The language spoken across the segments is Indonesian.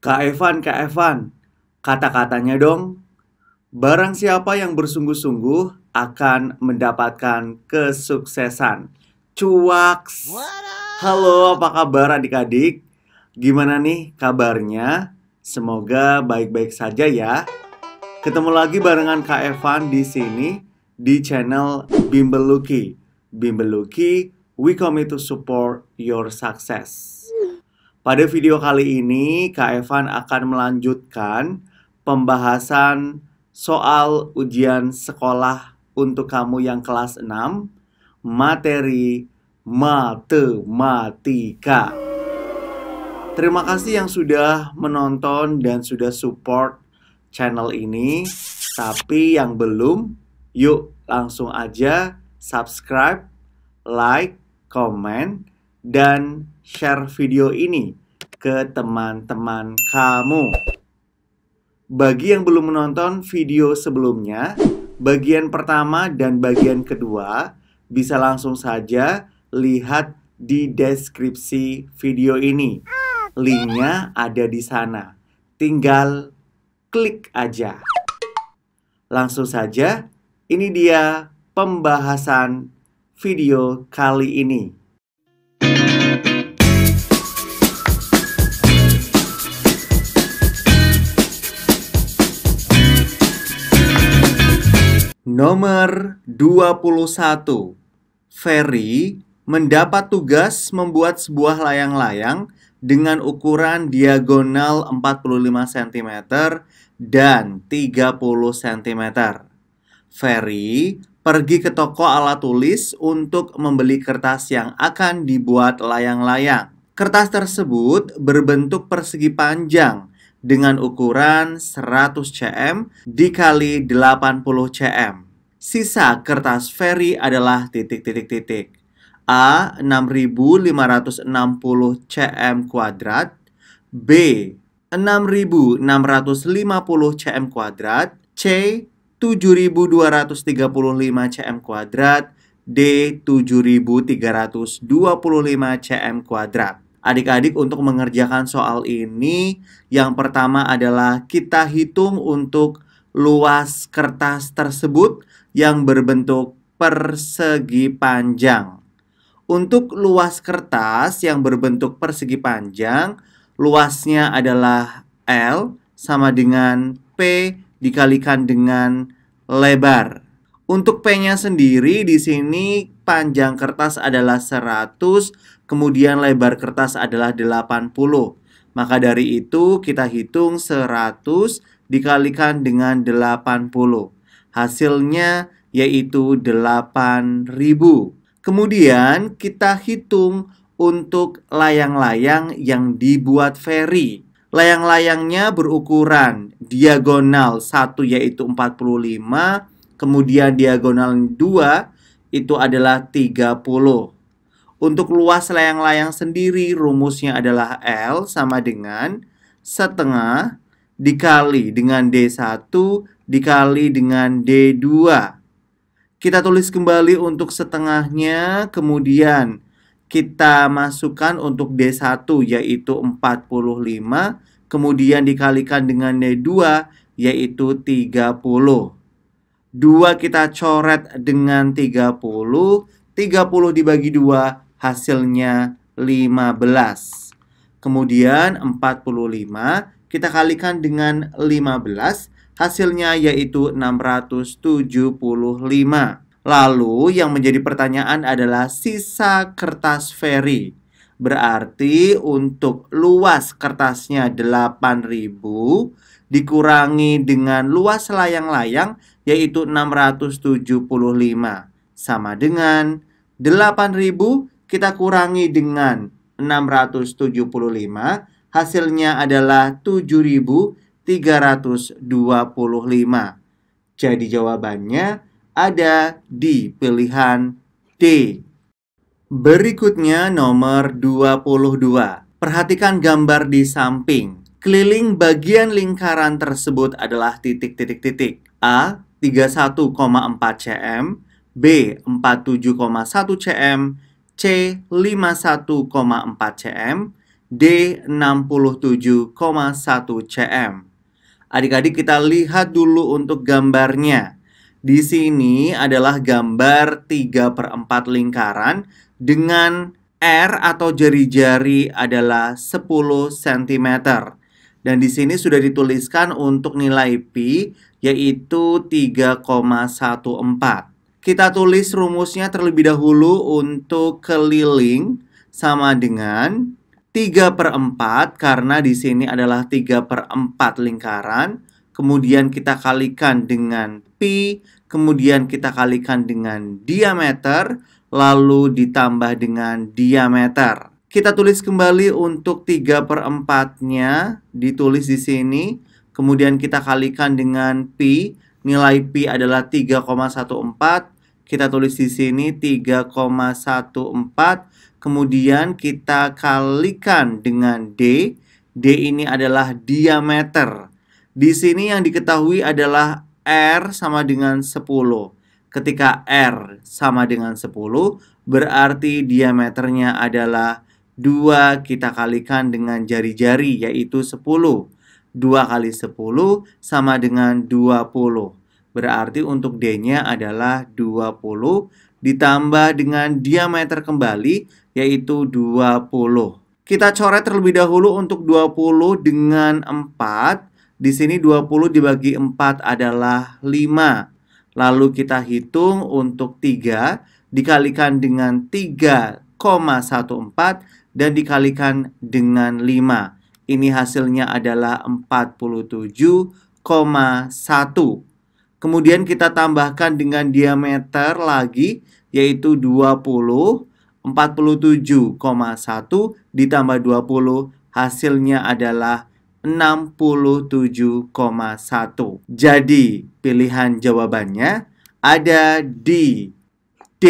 Kak Evan, kata-katanya dong. Barang siapa yang bersungguh-sungguh akan mendapatkan kesuksesan. Cuaks. Halo, apa kabar adik-adik? Gimana nih kabarnya? Semoga baik-baik saja ya. Ketemu lagi barengan Kak Evan di sini di channel Bimbel Lucky. Bimbel Lucky, we commit to support your success. Pada video kali ini, Kak Evan akan melanjutkan pembahasan soal ujian sekolah untuk kamu yang kelas 6, materi matematika. Terima kasih yang sudah menonton dan sudah support channel ini. Tapi yang belum, yuk langsung aja subscribe, like, komen, dan share video ini ke teman-teman kamu. Bagi yang belum menonton video sebelumnya, bagian pertama dan bagian kedua bisa langsung saja lihat di deskripsi video ini. Linknya ada di sana. Tinggal klik aja. Langsung saja, ini dia pembahasan video kali ini. Nomor 21. Ferry mendapat tugas membuat sebuah layang-layang dengan ukuran diagonal 45 cm dan 30 cm. Ferry pergi ke toko alat tulis untuk membeli kertas yang akan dibuat layang-layang. Kertas tersebut berbentuk persegi panjang dengan ukuran 100 cm dikali 80 cm. Sisa kertas Ferry adalah titik-titik-titik. A. 6.560 cm kuadrat, B. 6.650 cm kuadrat, C. 7.235 cm kuadrat, D. 7.325 cm kuadrat. Adik-adik, untuk mengerjakan soal ini, yang pertama adalah kita hitung untuk luas kertas tersebut yang berbentuk persegi panjang. Untuk luas kertas yang berbentuk persegi panjang, luasnya adalah L sama dengan P dikalikan dengan lebar. Untuk P-nya sendiri di sini panjang kertas adalah 100, kemudian lebar kertas adalah 80. Maka dari itu kita hitung 100 dikalikan dengan 80. Hasilnya yaitu 8.000. Kemudian kita hitung untuk layang-layang yang dibuat Ferry. Layang-layangnya berukuran diagonal 1 yaitu 45, kemudian diagonal 2 itu adalah 30. Untuk luas layang-layang sendiri rumusnya adalah L sama dengan setengah dikali dengan D1 dikali dengan D2. Kita tulis kembali untuk setengahnya, kemudian kita masukkan untuk D1 yaitu 45, kemudian dikalikan dengan D2 yaitu 30. 2 kita coret dengan 30, 30 dibagi 2 hasilnya 15. Kemudian 45 kita kalikan dengan 15, hasilnya yaitu 675. Lalu yang menjadi pertanyaan adalah sisa kertas Ferry. Berarti untuk luas kertasnya 8.000 dikurangi dengan luas layang-layang yaitu 675. Sama dengan 8.000 kita kurangi dengan 675. Hasilnya adalah 7.325. Jadi jawabannya ada di pilihan D. Berikutnya nomor 22. Perhatikan gambar di samping. Keliling bagian lingkaran tersebut adalah titik-titik-titik. A. 31,4 cm, B 47,1 cm, C 51,4 cm, D 67,1 cm. Adik-adik kita lihat dulu untuk gambarnya. Di sini adalah gambar 3/4 lingkaran dengan R atau jari-jari adalah 10 cm. Dan di sini sudah dituliskan untuk nilai pi yaitu 3,14. Kita tulis rumusnya terlebih dahulu untuk keliling sama dengan 3/4 karena di sini adalah 3/4 lingkaran. Kemudian kita kalikan dengan pi, kemudian kita kalikan dengan diameter, lalu ditambah dengan diameter. Kita tulis kembali untuk 3/4-nya, ditulis di sini. Kemudian kita kalikan dengan pi, nilai pi adalah 3,14. Kita tulis di sini 3,14. Kemudian kita kalikan dengan D. D ini adalah diameter. Di sini yang diketahui adalah R sama dengan 10. Ketika R sama dengan 10, berarti diameternya adalah 2 kita kalikan dengan jari-jari, yaitu 10. 2 kali 10 sama dengan 20. Berarti untuk D-nya adalah 20 ditambah dengan diameter kembali, yaitu 20. Kita coret terlebih dahulu untuk 20 dengan 4. Di sini 20 dibagi 4 adalah 5. Lalu kita hitung untuk 3 dikalikan dengan 3,14 dan dikalikan dengan 5. Ini hasilnya adalah 47,1. Kemudian kita tambahkan dengan diameter lagi, yaitu 20. 47,1 ditambah 20, hasilnya adalah 67,1. Jadi, pilihan jawabannya ada di D.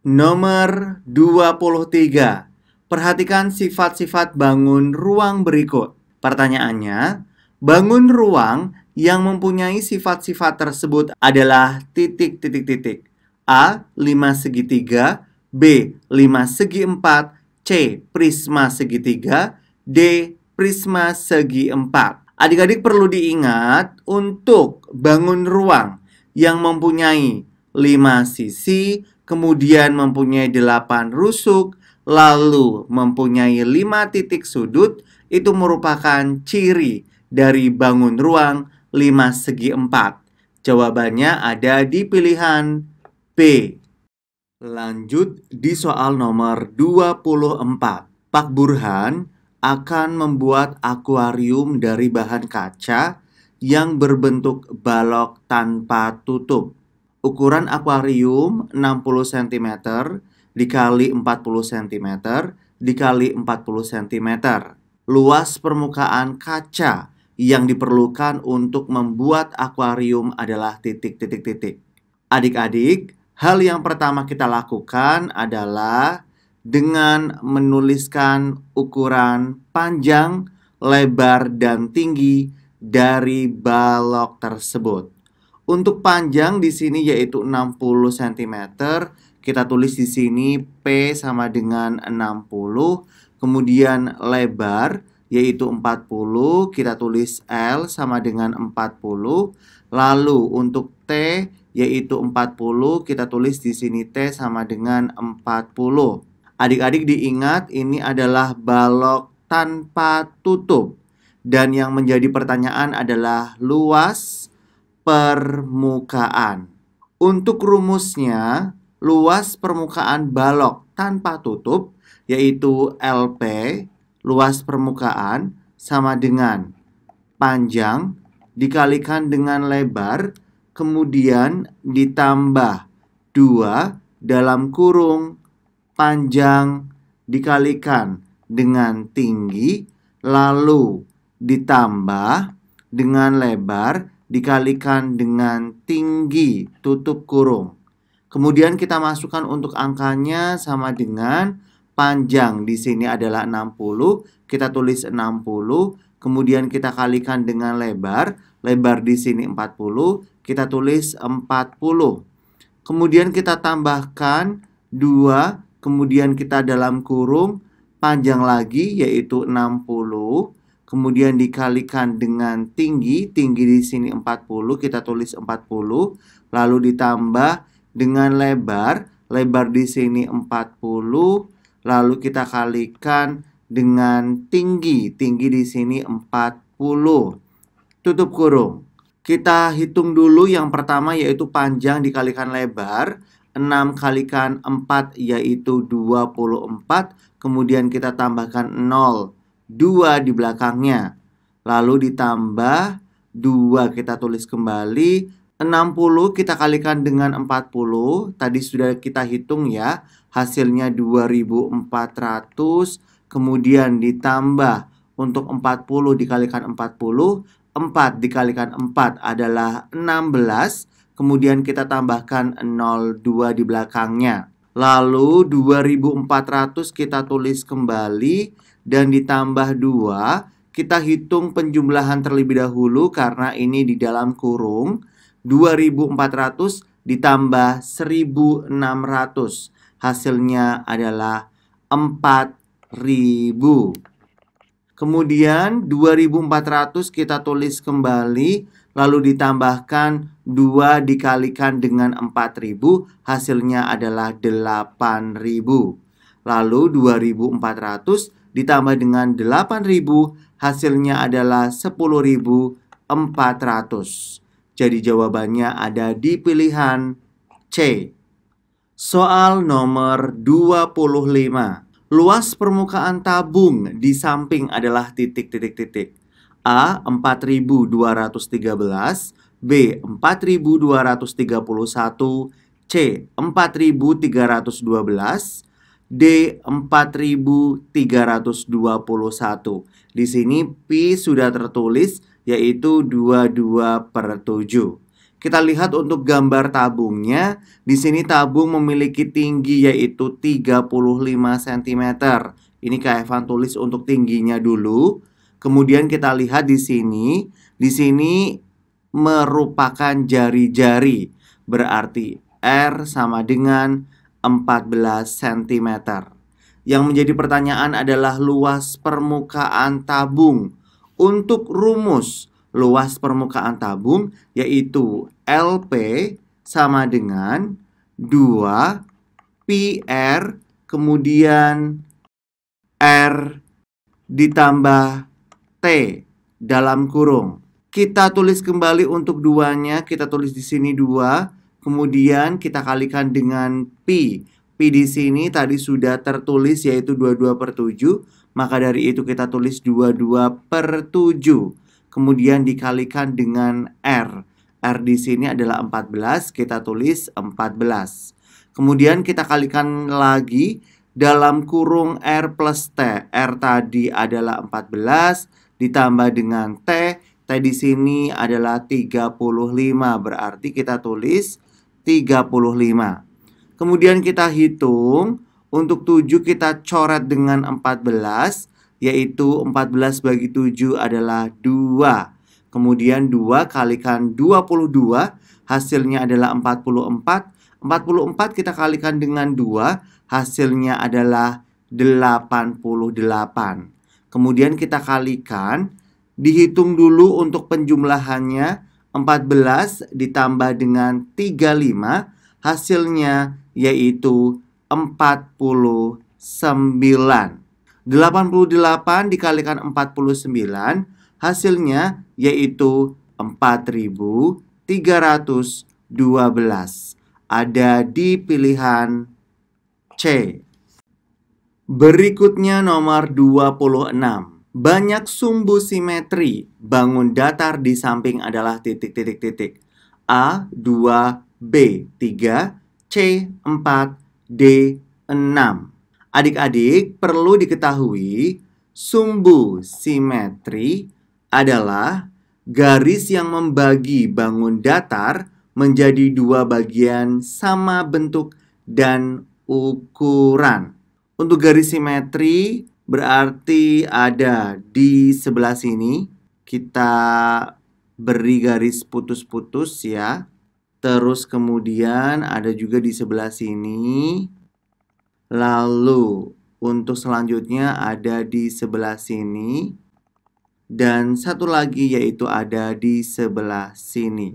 Nomor 23. Perhatikan sifat-sifat bangun ruang berikut. Pertanyaannya, bangun ruang yang mempunyai sifat-sifat tersebut adalah titik-titik-titik. A. 5 segitiga, B. 5 segi 4, C. Prisma segitiga, D. Prisma segi 4. Adik-adik perlu diingat untuk bangun ruang yang mempunyai 5 sisi, kemudian mempunyai 8 rusuk, lalu mempunyai 5 titik sudut, itu merupakan ciri dari bangun ruang 5 segi 4. Jawabannya ada di pilihan B. Lanjut di soal nomor 24. Pak Burhan akan membuat akuarium dari bahan kaca yang berbentuk balok tanpa tutup. Ukuran akuarium 60 cm dikali 40 cm dikali 40 cm. Luas permukaan kaca yang diperlukan untuk membuat akuarium adalah titik-titik-titik. Adik-adik, hal yang pertama kita lakukan adalah dengan menuliskan ukuran panjang, lebar, dan tinggi dari balok tersebut. Untuk panjang di sini yaitu 60 cm, kita tulis di sini P sama dengan 60. Kemudian lebar yaitu 40, kita tulis L sama dengan 40. Lalu untuk T yaitu 40, kita tulis di sini T sama dengan 40. Adik-adik diingat ini adalah balok tanpa tutup. Dan yang menjadi pertanyaan adalah luas permukaan. Untuk rumusnya, luas permukaan balok tanpa tutup yaitu LP, luas permukaan sama dengan panjang dikalikan dengan lebar, kemudian ditambah 2 dalam kurung panjang dikalikan dengan tinggi, lalu ditambah dengan lebar dikalikan dengan tinggi tutup kurung. Kemudian kita masukkan untuk angkanya sama dengan panjang di sini adalah 60, kita tulis 60, kemudian kita kalikan dengan lebar, lebar di sini 40, kita tulis 40. kemudian kita tambahkan 2, kemudian kita dalam kurung, panjang lagi yaitu 60, kemudian dikalikan dengan tinggi di sini 40, kita tulis 40, lalu ditambah dengan lebar di sini 40, lalu kita kalikan dengan tinggi di sini 40. Tutup kurung. Kita hitung dulu yang pertama yaitu panjang dikalikan lebar. 6 kalikan 4 yaitu 24. Kemudian kita tambahkan 0, 2 di belakangnya. Lalu ditambah 2, kita tulis kembali. 60 kita kalikan dengan 40. Tadi sudah kita hitung ya. Hasilnya 2400. Kemudian ditambah untuk 40 dikalikan 40. 4 dikalikan 4 adalah 16. Kemudian kita tambahkan 02 di belakangnya. Lalu 2400 kita tulis kembali dan ditambah 2. Kita hitung penjumlahan terlebih dahulu karena ini di dalam kurung. 2400 ditambah 1600. Hasilnya adalah 4000. Kemudian 2400 kita tulis kembali, lalu ditambahkan 2 dikalikan dengan 4000, hasilnya adalah 8000. Lalu 2400 ditambah dengan 8000, hasilnya adalah 10.400. Jadi jawabannya ada di pilihan C. Soal nomor 25. Luas permukaan tabung di samping adalah titik-titik-titik. A. 4213, B. 4231, C. 4312, D. 4321. Di sini Pi sudah tertulis yaitu 22/7. Kita lihat untuk gambar tabungnya. Di sini tabung memiliki tinggi yaitu 35 cm. Ini Kak Evan tulis untuk tingginya dulu. Kemudian kita lihat di sini. Di sini merupakan jari-jari. Berarti R sama dengan 14 cm. Yang menjadi pertanyaan adalah luas permukaan tabung. Untuk rumus luas permukaan tabung yaitu LP sama dengan 2 PR kemudian R ditambah T dalam kurung. Kita tulis kembali untuk duanya, kita tulis di sini 2, kemudian kita kalikan dengan Pi. Pi di sini tadi sudah tertulis yaitu 22/7, maka dari itu kita tulis 22/7. Kemudian dikalikan dengan R. R di sini adalah 14, kita tulis 14. Kemudian kita kalikan lagi dalam kurung R plus T. R tadi adalah 14, ditambah dengan T. T di sini adalah 35, berarti kita tulis 35. Kemudian kita hitung, untuk 7 kita coret dengan 14. Yaitu 14 bagi 7 adalah 2. Kemudian 2 kalikan 22, hasilnya adalah 44. 44 kita kalikan dengan 2, hasilnya adalah 88. Kemudian kita kalikan, dihitung dulu untuk penjumlahannya. 14 ditambah dengan 35, hasilnya yaitu 49. 88 dikalikan 49, hasilnya yaitu 4312. Ada di pilihan C. Berikutnya nomor 26. Banyak sumbu simetri bangun datar di samping adalah titik-titik-titik. A 2, B 3, C 4, D 6. Adik-adik perlu diketahui, sumbu simetri adalah garis yang membagi bangun datar menjadi 2 bagian sama bentuk dan ukuran. Untuk garis simetri berarti ada di sebelah sini. Kita beri garis putus-putus ya. Terus kemudian ada juga di sebelah sini. Lalu untuk selanjutnya ada di sebelah sini. Dan satu lagi yaitu ada di sebelah sini.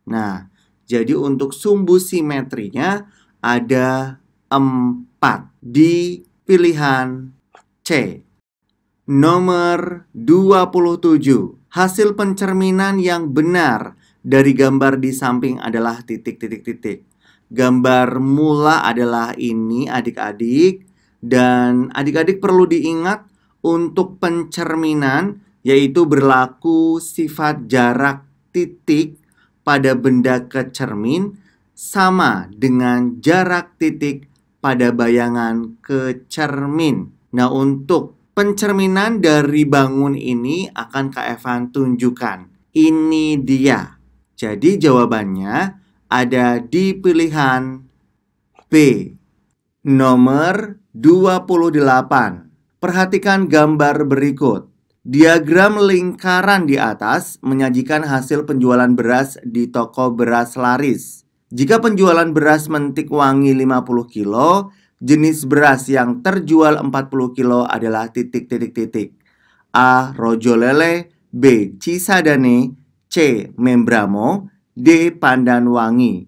Nah, jadi untuk sumbu simetrinya ada 4 di pilihan C. Nomor 27. Hasil pencerminan yang benar dari gambar di samping adalah titik. Gambar mula adalah ini adik-adik. Dan adik-adik perlu diingat untuk pencerminan yaitu berlaku sifat jarak titik pada benda kecermin sama dengan jarak titik pada bayangan kecermin. Nah, untuk pencerminan dari bangun ini akan Kak Evan tunjukkan. Ini dia. Jadi jawabannya ada di pilihan B. Nomor 28. Perhatikan gambar berikut. Diagram lingkaran di atas menyajikan hasil penjualan beras di toko beras laris. Jika penjualan beras Mentik Wangi 50 kilo, jenis beras yang terjual 40 kilo adalah titik. A. Rojo Lele, B. Cisadane, C. Membramo, D. Pandan Wangi.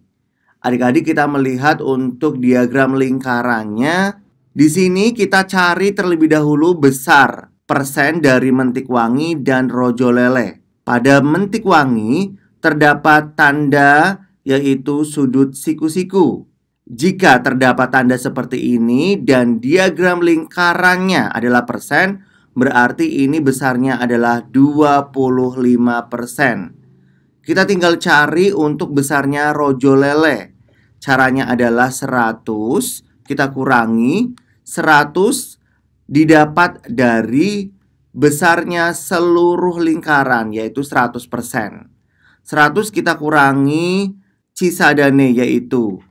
Adik-adik kita melihat untuk diagram lingkarannya. Di sini kita cari terlebih dahulu besar persen dari Mentik Wangi dan Rojo Lele. Pada Mentik Wangi terdapat tanda yaitu sudut siku-siku. Jika terdapat tanda seperti ini dan diagram lingkarannya adalah persen, berarti ini besarnya adalah 25%. Kita tinggal cari untuk besarnya Rojo Lele. Caranya adalah 100, kita kurangi 100 didapat dari besarnya seluruh lingkaran yaitu 100%. 100 kita kurangi Cisadane yaitu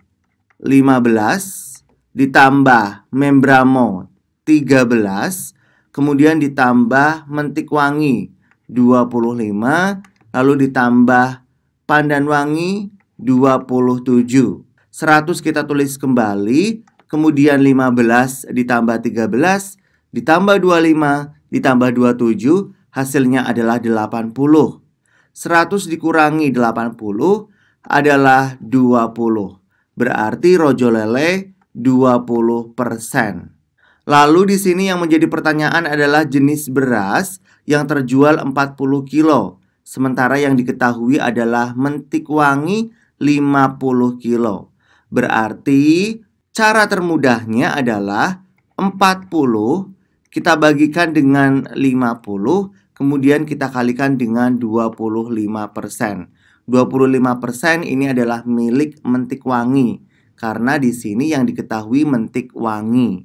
15 ditambah Membramo 13, kemudian ditambah Mentik Wangi 25, lalu ditambah Pandan Wangi 27. 100 kita tulis kembali, kemudian 15 ditambah 13 ditambah 25 ditambah 27, hasilnya adalah 80. 100 dikurangi 80 adalah 20. Berarti Rojo Lele 20%. Lalu di sini yang menjadi pertanyaan adalah jenis beras yang terjual 40 kilo. Sementara yang diketahui adalah Mentik Wangi 50 kilo. Berarti cara termudahnya adalah 40 kita bagikan dengan 50, kemudian kita kalikan dengan 25%. 25% ini adalah milik Mentik Wangi karena di sini yang diketahui Mentik Wangi.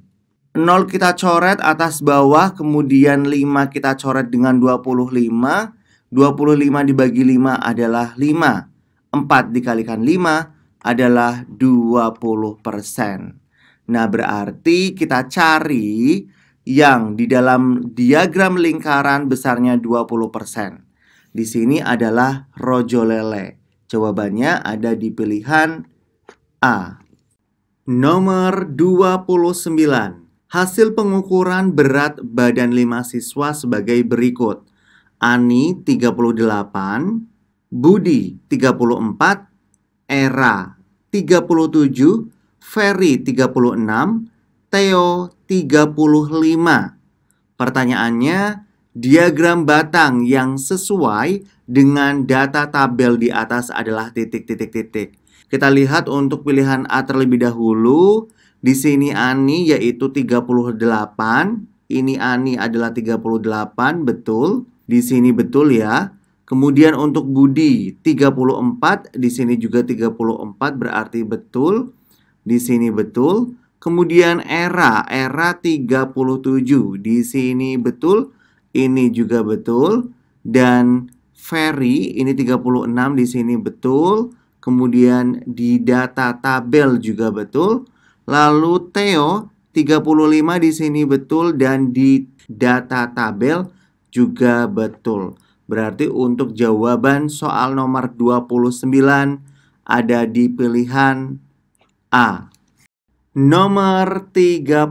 0 kita coret atas bawah, kemudian 5 kita coret dengan 25. 25 dibagi 5 adalah 5. 4 dikalikan 5 adalah 20%. Nah, berarti kita cari yang di dalam diagram lingkaran besarnya 20%. Di sini adalah Rojo Lele. Jawabannya ada di pilihan A. Nomor 29. Hasil pengukuran berat badan 5 siswa sebagai berikut. Ani 38, Budi 34, Era 37, Ferry 36, Theo 35. Pertanyaannya, diagram batang yang sesuai dengan data tabel di atas adalah titik. Kita lihat untuk pilihan A terlebih dahulu. Di sini Ani yaitu 38. Ini Ani adalah 38, betul. Di sini betul ya. Kemudian untuk Budi 34, di sini juga 34 berarti betul. Di sini betul. Kemudian Era 37, di sini betul. Ini juga betul. Dan Ferry ini 36, di sini betul. Kemudian di data tabel juga betul. Lalu Theo 35 di sini betul dan di data tabel juga betul. Berarti untuk jawaban soal nomor 29 ada di pilihan A. Nomor 30.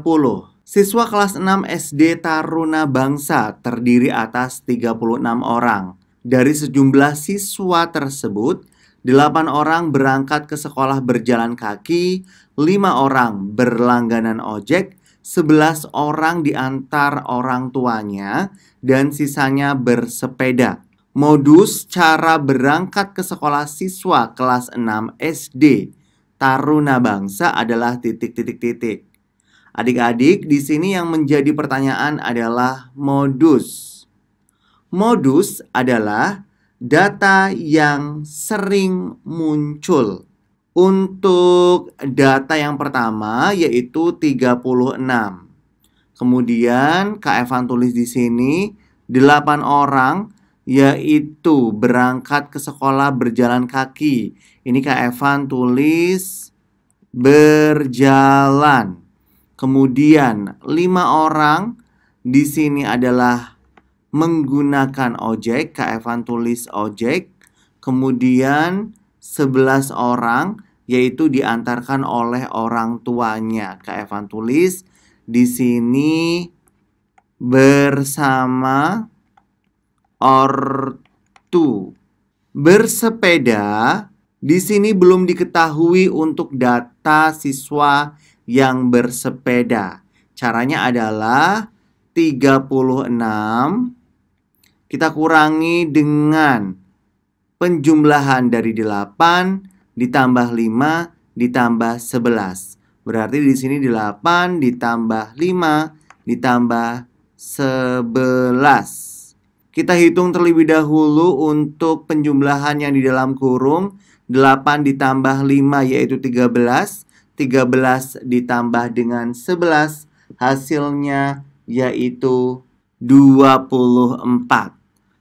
Siswa kelas 6 SD Taruna Bangsa terdiri atas 36 orang. Dari sejumlah siswa tersebut, 8 orang berangkat ke sekolah berjalan kaki, 5 orang berlangganan ojek, 11 orang diantar orang tuanya, dan sisanya bersepeda. Modus cara berangkat ke sekolah siswa kelas 6 SD Taruna Bangsa adalah titik-titik-titik. Adik-adik, di sini yang menjadi pertanyaan adalah modus. Modus adalah data yang sering muncul. Untuk data yang pertama yaitu 36. Kemudian Kak Evan tulis di sini 8 orang yaitu berangkat ke sekolah berjalan kaki. Ini Kak Evan tulis berjalan. Kemudian 5 orang di sini adalah menggunakan ojek. Kak Evan tulis ojek. Kemudian 11 orang yaitu diantarkan oleh orang tuanya. Kak Evan tulis di sini bersama ortu. Bersepeda di sini belum diketahui untuk data siswa yang bersepeda. Caranya adalah 36 kita kurangi dengan penjumlahan dari 8 ditambah 5 ditambah 11. Berarti di sini 8 ditambah 5 ditambah 11. Kita hitung terlebih dahulu untuk penjumlahan yang di dalam kurung. 8 ditambah 5 yaitu 13. 13 ditambah dengan 11 hasilnya yaitu 24.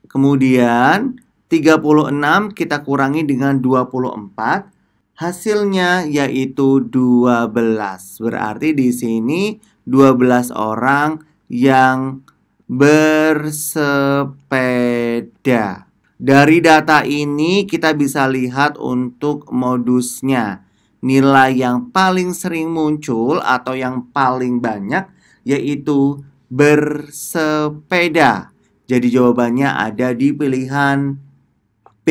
Kemudian 36 kita kurangi dengan 24 hasilnya yaitu 12. Berarti di sini 12 orang yang bersepeda. Dari data ini kita bisa lihat untuk modusnya. Nilai yang paling sering muncul atau yang paling banyak yaitu bersepeda. Jadi jawabannya ada di pilihan B.